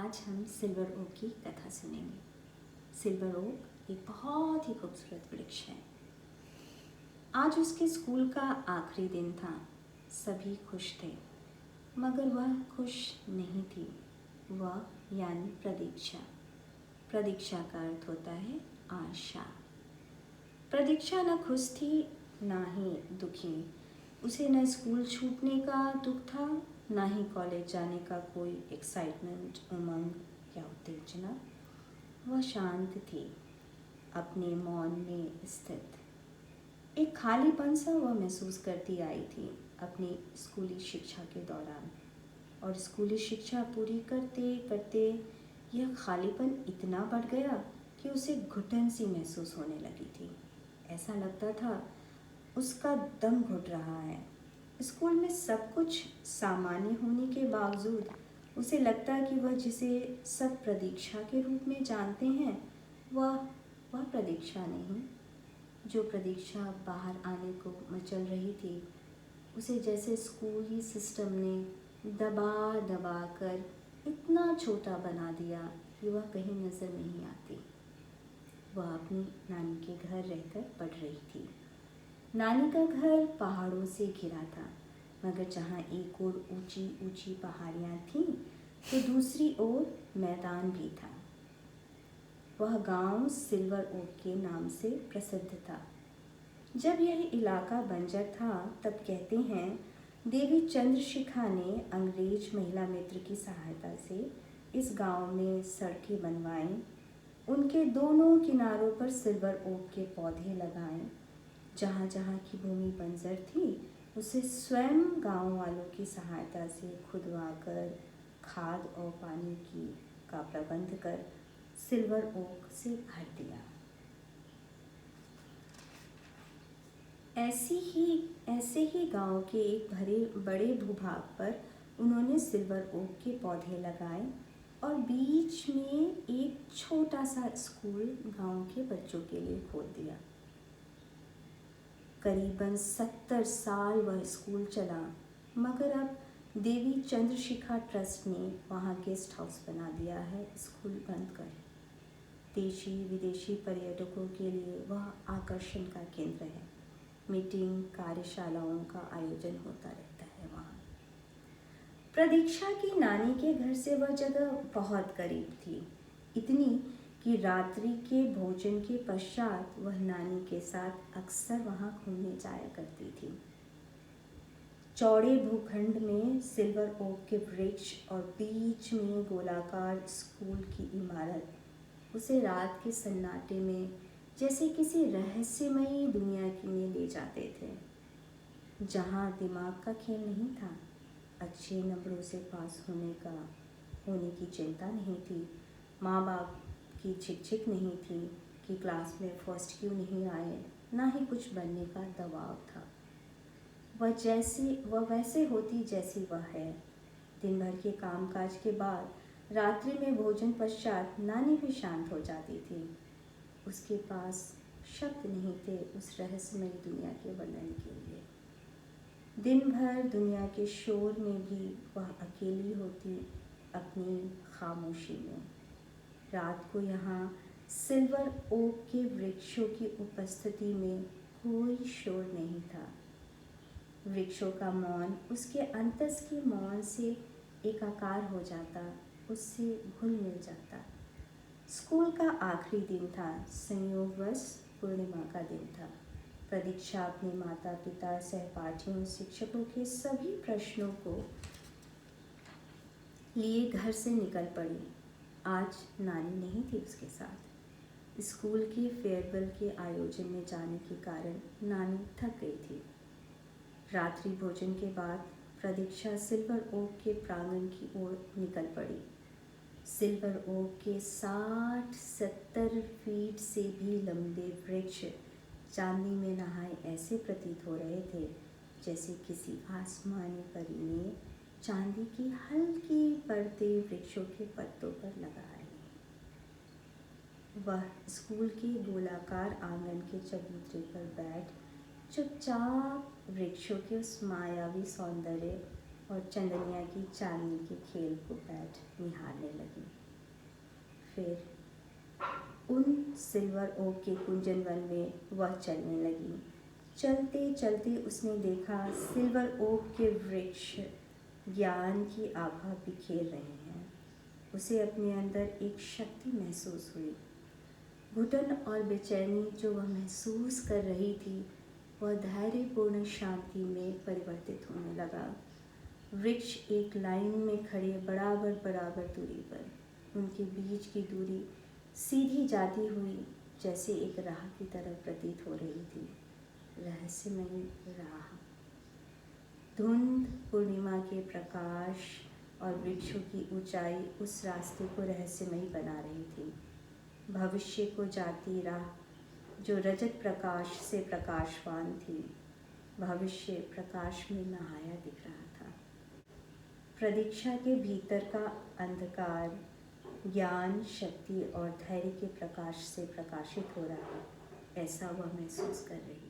आज हम silver okay की कथा सुनेंगे। सिल्वर ओक एक बहुत ही खूबसूरत वृक्ष है। आज उसके स्कूल का आखिरी दिन था। सभी खुश थे, मगर वह खुश नहीं थी। वह यानी प्रतीक्षा। प्रतीक्षा का अर्थ होता है आशा। प्रतीक्षा न खुश थी ना ही दुखी। उसे न स्कूल छूटने का दुख था, ना ही कॉलेज जाने का कोई एक्साइटमेंट, उमंग या उत्तेजना। वह शांत थी, अपने मौन में स्थित। एक खालीपन सा वह महसूस करती आई थी अपनी स्कूली शिक्षा के दौरान। और स्कूली शिक्षा पूरी करते करते यह खालीपन इतना बढ़ गया कि उसे घुटन सी महसूस होने लगी थी। ऐसा लगता था उसका दम घुट रहा है। स्कूल में सब कुछ सामान्य होने के बावजूद उसे लगता कि वह जिसे सब प्रतीक्षा के रूप में जानते हैं वह प्रतीक्षा नहीं। जो प्रतीक्षा बाहर आने को मचल रही थी, उसे जैसे स्कूली सिस्टम ने दबा दबा कर इतना छोटा बना दिया कि वह कहीं नज़र नहीं आती। वह अपनी नानी के घर रहकर पढ़ रही थी। नानी का घर पहाड़ों से घिरा था, मगर जहाँ एक ओर ऊंची ऊंची पहाड़ियाँ थीं तो दूसरी ओर मैदान भी था। वह गांव सिल्वर ओक के नाम से प्रसिद्ध था। जब यह इलाका बंजर था तब कहते हैं देवी चंद्रशिखा ने अंग्रेज महिला मित्र की सहायता से इस गांव में सड़कें बनवाईं, उनके दोनों किनारों पर सिल्वर ओक के पौधे लगाए। जहाँ जहाँ की भूमि बंजर थी उसे स्वयं गांव वालों की सहायता से खुदवाकर खाद और पानी का प्रबंध कर सिल्वर ओक से भर दिया। ऐसे ही गांव के एक बड़े भूभाग पर उन्होंने सिल्वर ओक के पौधे लगाए और बीच में एक छोटा सा स्कूल गांव के बच्चों के लिए खोल दिया। करीबन 70 साल वह स्कूल चला, मगर अब देवी चंद्रशिखा ट्रस्ट ने वहाँ गेस्ट हाउस बना दिया है स्कूल बंद कर। देशी विदेशी पर्यटकों के लिए वह आकर्षण का केंद्र है। मीटिंग, कार्यशालाओं का आयोजन होता रहता है वहाँ। प्रतीक्षा की नानी के घर से वह जगह बहुत करीब थी, इतनी कि रात्रि के भोजन के पश्चात वह नानी के साथ अक्सर वहाँ घूमने जाया करती थी। चौड़े भूखंड में सिल्वर ओक के वृक्ष और बीच में गोलाकार स्कूल की इमारत उसे रात के सन्नाटे में जैसे किसी रहस्यमयी दुनिया में ले जाते थे, जहाँ दिमाग का खेल नहीं था, अच्छे नंबरों से पास होने की चिंता नहीं थी, माँ बाप की झिकझिक नहीं थी कि क्लास में फर्स्ट क्यों नहीं आए, ना ही कुछ बनने का दबाव था। वह वैसे होती जैसी वह है। दिन भर के कामकाज के बाद रात्रि में भोजन पश्चात नानी भी शांत हो जाती थी। उसके पास शब्द नहीं थे उस रहस्यमयी दुनिया के वर्णन के लिए। दिन भर दुनिया के शोर में भी वह अकेली होती अपनी खामोशी में। रात को यहाँ सिल्वर ओक के वृक्षों की उपस्थिति में कोई शोर नहीं था। वृक्षों का मौन उसके अंतस के मौन से एकाकार हो जाता, उससे घुल मिल जाता। स्कूल का आखिरी दिन था, संयोगवश पूर्णिमा का दिन था। प्रतीक्षा अपने माता पिता, सहपाठियों, शिक्षकों के सभी प्रश्नों को लिए घर से निकल पड़ी। आज नानी नहीं थी उसके साथ। स्कूल के फेयरवेल के आयोजन में जाने के कारण नानी थक गई थी। रात्रि भोजन के बाद प्रतीक्षा सिल्वर ओक के प्रांगण की ओर निकल पड़ी। सिल्वर ओक के 60-70 फीट से भी लंबे वृक्ष चांदी में नहाए ऐसे प्रतीत हो रहे थे जैसे किसी आसमानी परी ने चांदी की हल्की परतें वृक्षों के पत्तों पर लगाई। वह स्कूल के गोलाकार आंगन के चबूतरे पर बैठ चुपचाप वृक्षों के उस मायावी सौंदर्य और चंदनिया की चांदनी के खेल को बैठ निहारने लगी। फिर उन सिल्वर ओक के कुंजन वन में वह चलने लगी। चलते चलते उसने देखा सिल्वर ओक के वृक्ष ज्ञान की आभा बिखेर रहे हैं। उसे अपने अंदर एक शक्ति महसूस हुई। घुटन और बेचैनी जो वह महसूस कर रही थी वह धैर्यपूर्ण शांति में परिवर्तित होने लगा। वृक्ष एक लाइन में खड़े बराबर बराबर दूरी पर, उनके बीच की दूरी सीधी जाती हुई जैसे एक राह की तरह प्रतीत हो रही थी। रहस्यमयी राह। धुंध, पूर्णिमा के प्रकाश और वृक्षों की ऊंचाई उस रास्ते को रहस्यमयी बना रही थी। भविष्य को जाती राह जो रजत प्रकाश से प्रकाशवान थी, भविष्य प्रकाश में नहाया दिख रहा था। प्रतीक्षा के भीतर का अंधकार ज्ञान, शक्ति और धैर्य के प्रकाश से प्रकाशित हो रहा है, ऐसा वह महसूस कर रही